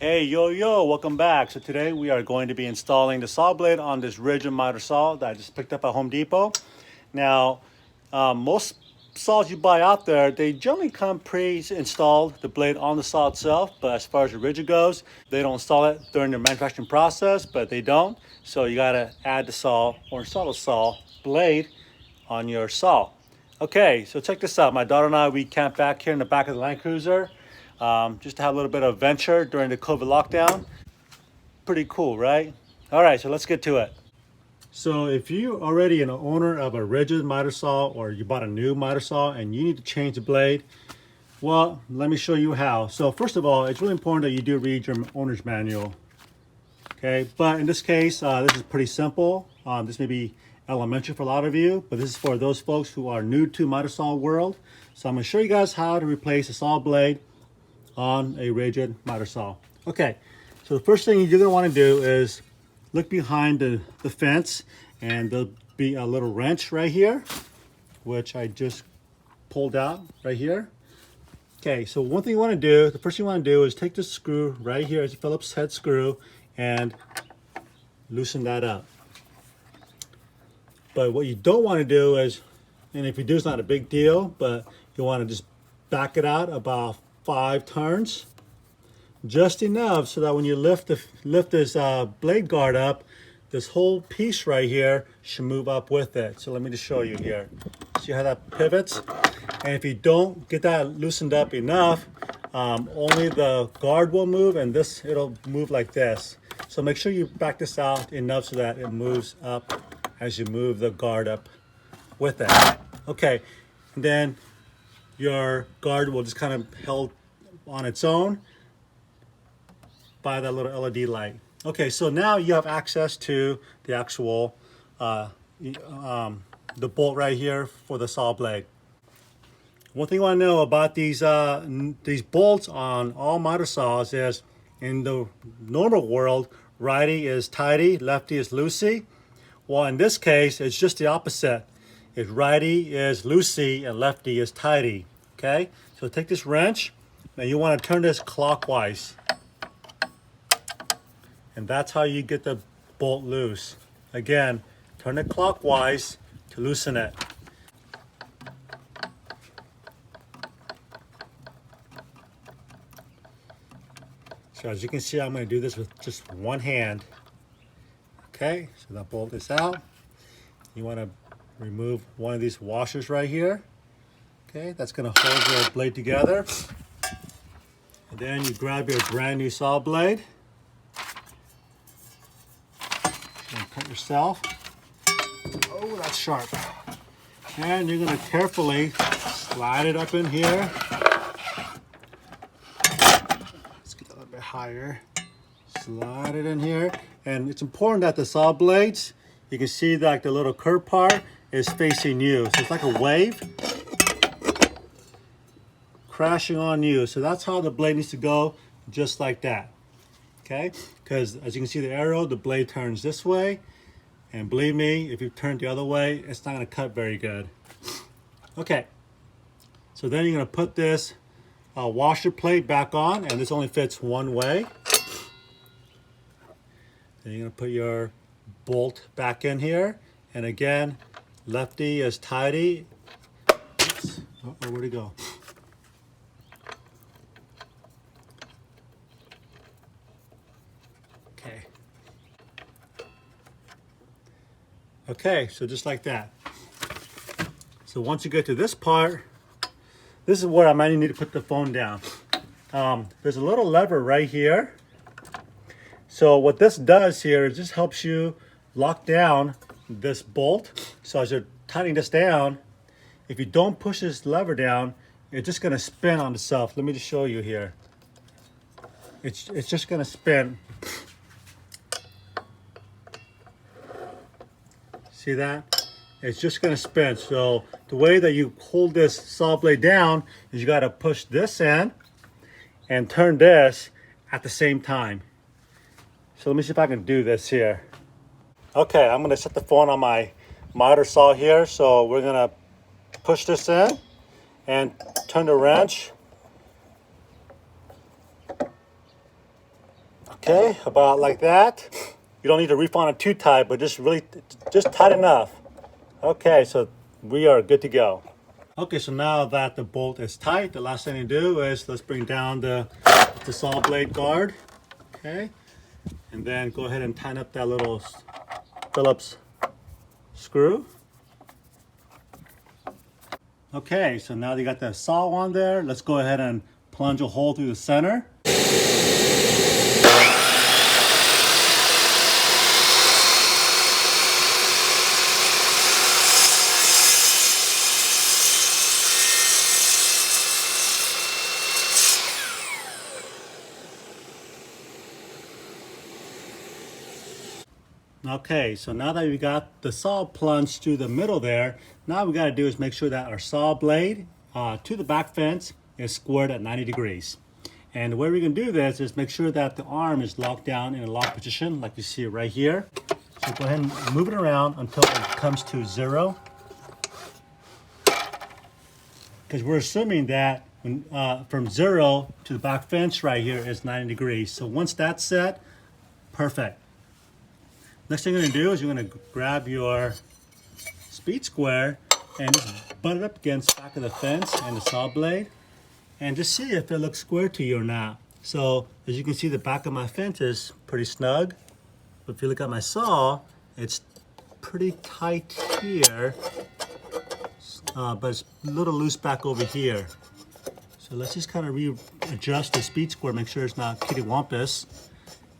Hey, yo, welcome back. So today we are going to be installing the saw blade on this Ridgid miter saw that I just picked up at Home Depot. Now, most saws you buy out there, they generally come pre-installed, the blade on the saw itself, but as far as the Ridgid goes, they don't install it during the manufacturing process, but they don't. So you gotta add the saw or install the saw blade on your saw. Okay, so check this out. My daughter and I, we camped back here in the back of the Land Cruiser just to have a little bit of adventure during the COVID lockdown. Pretty cool, right? All right, so let's get to it. So if you're already an owner of a Ridgid miter saw or you bought a new miter saw and you need to change the blade, well, let me show you how. So first of all, it's really important that you do read your owner's manual. Okay, but in this case, this is pretty simple. This may be elementary for a lot of you, but this is for those folks who are new to miter saw world. So I'm going to show you guys how to replace a saw blade on a Ridgid miter saw. Okay, so the first thing you're going to want to do is look behind the fence, and there'll be a little wrench right here, which I just pulled out right here. Okay, so one thing you want to do, the first thing you want to do is take this screw right here, it's a Phillips head screw, and loosen that up. But what you don't want to do is, and if you do, it's not a big deal, but you want to just back it out about 5 turns, just enough so that when you lift this blade guard up, this whole piece right here should move up with it. So let me just show you here. See how that pivots? And if you don't get that loosened up enough, only the guard will move, and it'll move like this. So make sure you back this out enough so that it moves up as you move the guard up with it. Okay, and then your guard will just kind of held on its own by that little LED light. Okay, so now you have access to the actual the bolt right here for the saw blade. One thing you want to know about these bolts on all miter saws is, in the normal world, righty is tighty, lefty is loosey. Well, in this case, it's just the opposite. It's righty is loosey and lefty is tighty. Okay, so take this wrench, and you want to turn this clockwise. And that's how you get the bolt loose. Again, turn it clockwise to loosen it. So as you can see, I'm going to do this with just one hand. Okay, so that bolt is out. You want to remove one of these washers right here. Okay, that's going to hold your blade together. And then you grab your brand new saw blade. And cut yourself. Oh, that's sharp. And you're going to carefully slide it up in here. Let's get that a little bit higher. Slide it in here. And it's important that the saw blades, you can see that the little curved part is facing you. So it's like a wave crashing on you. So that's how the blade needs to go, just like that. Okay, because as you can see the arrow, the blade turns this way, and believe me, if you turn it the other way, it's not going to cut very good. Okay, so then you're going to put this washer plate back on, and this only fits one way. Then you're going to put your bolt back in here, and again, lefty is tighty. Oops. Oh, where'd it go? Okay, so just like that. So once you get to this part, this is where I might need to put the phone down. There's a little lever right here. So what this does here is just helps you lock down this bolt. So as you're tightening this down, if you don't push this lever down, it's just going to spin on itself. Let me just show you here. It's just going to spin. See that? It's just going to spin. So the way that you hold this saw blade down is you got to push this in and turn this at the same time. So let me see if I can do this here. Okay, I'm going to set the phone on my miter saw here. So we're going to push this in and turn the wrench. Okay, about like that. You don't need to reef on it too tight, but just tight enough. Okay, so we are good to go. Okay, so now that the bolt is tight, the last thing to do is let's bring down the saw blade guard. Okay, and then go ahead and tighten up that little Phillips screw. Okay, so now that you got the saw on there, let's go ahead and plunge a hole through the center. Okay, so now that we got the saw plunged through the middle there, now what we got to do is make sure that our saw blade to the back fence is squared at 90 degrees. And the way we're going to do this is make sure that the arm is locked down in a lock position like you see it right here. So go ahead and move it around until it comes to 0. Because we're assuming that when, from 0 to the back fence right here is 90 degrees. So once that's set, perfect. Next thing you're going to do is you're going to grab your speed square and just butt it up against the back of the fence and the saw blade and just see if it looks square to you or not. So as you can see, the back of my fence is pretty snug. But if you look at my saw, it's pretty tight here, but it's a little loose back over here. So let's just kind of readjust the speed square, make sure it's not kittywampus.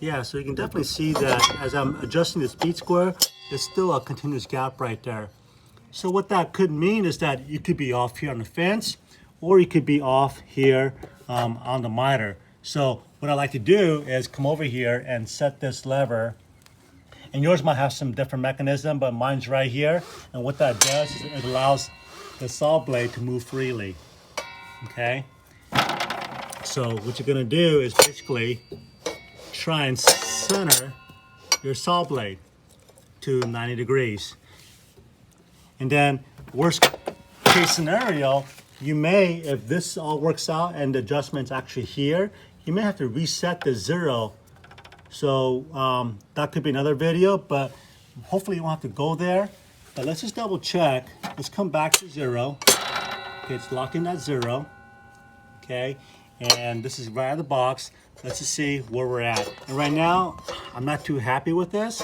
Yeah, so you can definitely see that as I'm adjusting the speed square, there's still a continuous gap right there. So what that could mean is that you could be off here on the fence, or you could be off here on the miter. So what I like to do is come over here and set this lever. And yours might have some different mechanism, but mine's right here. And what that does is it allows the saw blade to move freely. Okay? So what you're gonna do is basically try and center your saw blade to 90 degrees. And then worst case scenario, you may, if this all works out and the adjustment's actually here, you may have to reset the 0. So that could be another video, but hopefully you won't have to go there. But let's just double check. Let's come back to 0. Okay, it's locked in at 0. Okay, and this is right out of the box. Let's just see where we're at. And right now, I'm not too happy with this,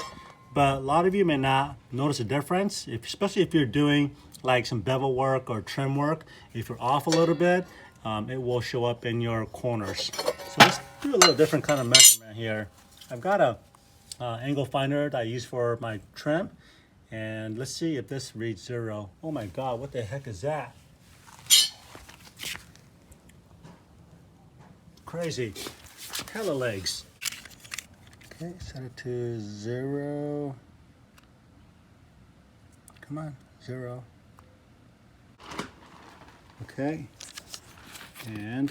but a lot of you may not notice a difference, especially if you're doing like some bevel work or trim work. If you're off a little bit, it will show up in your corners. So let's do a little different kind of measurement here. I've got a angle finder that I use for my trim, and let's see if this reads 0. Oh my God, what the heck is that? Crazy. Hella legs. Okay, set it to 0. Come on, 0. Okay, and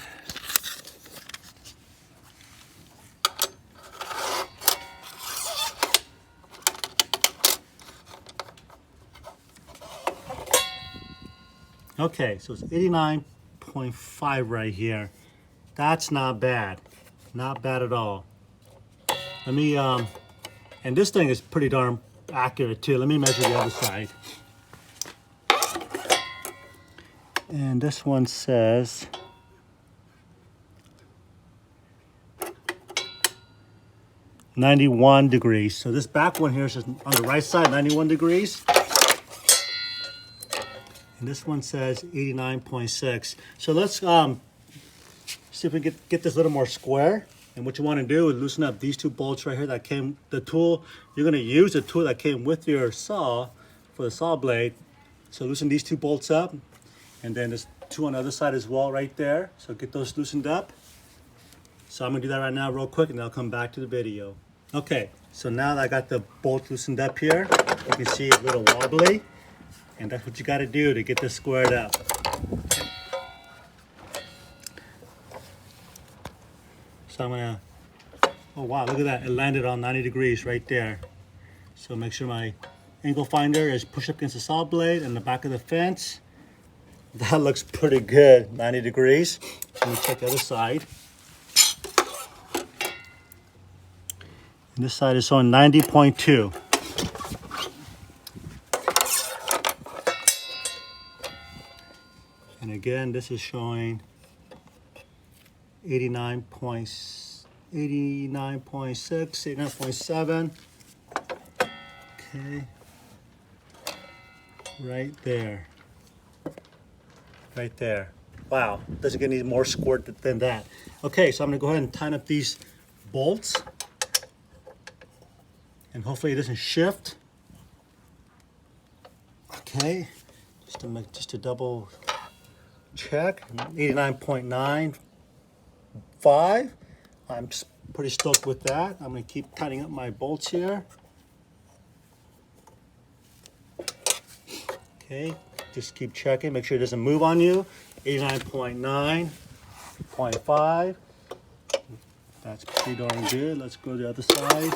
okay, so it's 89.5 right here. That's not bad. Not bad at all. Let me, and this thing is pretty darn accurate too. Let me measure the other side. And this one says 91 degrees. So this back one here is on the right side, 91 degrees. And this one says 89.6. So let's see if we can get this a little more square. And what you want to do is loosen up these 2 bolts right here that came, the tool, you're going to use the tool that came with your saw for the saw blade. So loosen these 2 bolts up. And then there's 2 on the other side as well right there. So get those loosened up. So I'm going to do that right now real quick, and then I'll come back to the video. Okay, so now that I got the bolt loosened up here, you can see it's a little wobbly. And that's what you got to do to get this squared up. So I'm gonna, oh wow, look at that. It landed on 90 degrees right there. So make sure my angle finder is pushed up against the saw blade and the back of the fence. That looks pretty good, 90 degrees. Let me check the other side. And this side is showing 90.2. And again, this is showing 89.6, 89.7. Okay. Right there. Right there. Wow, doesn't get any more squirt than that. Okay, so I'm gonna go ahead and tighten up these bolts. And hopefully it doesn't shift. Okay, just to double check. 89.95. I'm pretty stoked with that. I'm gonna keep tightening up my bolts here. Okay, just keep checking, make sure it doesn't move on you. 89.9.5. That's pretty darn good. Let's go to the other side.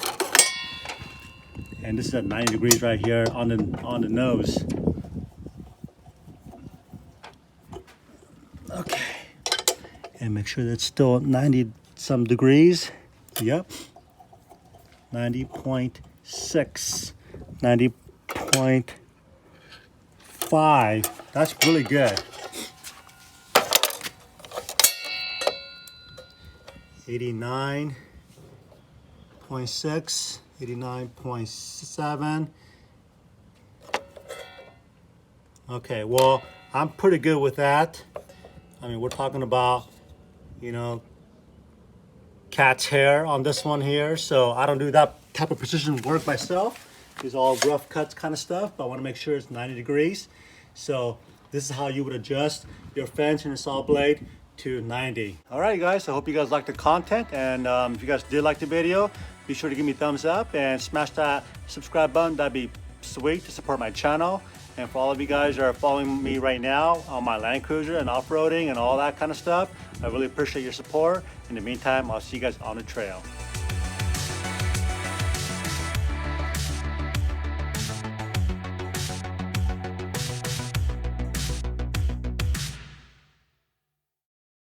And this is at 90 degrees right here on the nose. Okay. And make sure that's still 90 some degrees. Yep. 90.6. 90.5. That's really good. 89.6. 89.7. Okay, well, I'm pretty good with that. I mean, we're talking about, you know, cat's hair on this one here. So I don't do that type of precision work myself. It's all rough cuts kind of stuff, but I want to make sure it's 90 degrees. So this is how you would adjust your fence and your saw blade to 90. All right, guys, I hope you guys liked the content. And if you guys did like the video, be sure to give me a thumbs up and smash that subscribe button. That'd be sweet to support my channel. And for all of you guys that are following me right now on my Land Cruiser and off-roading and all that kind of stuff, I really appreciate your support. In the meantime, I'll see you guys on the trail.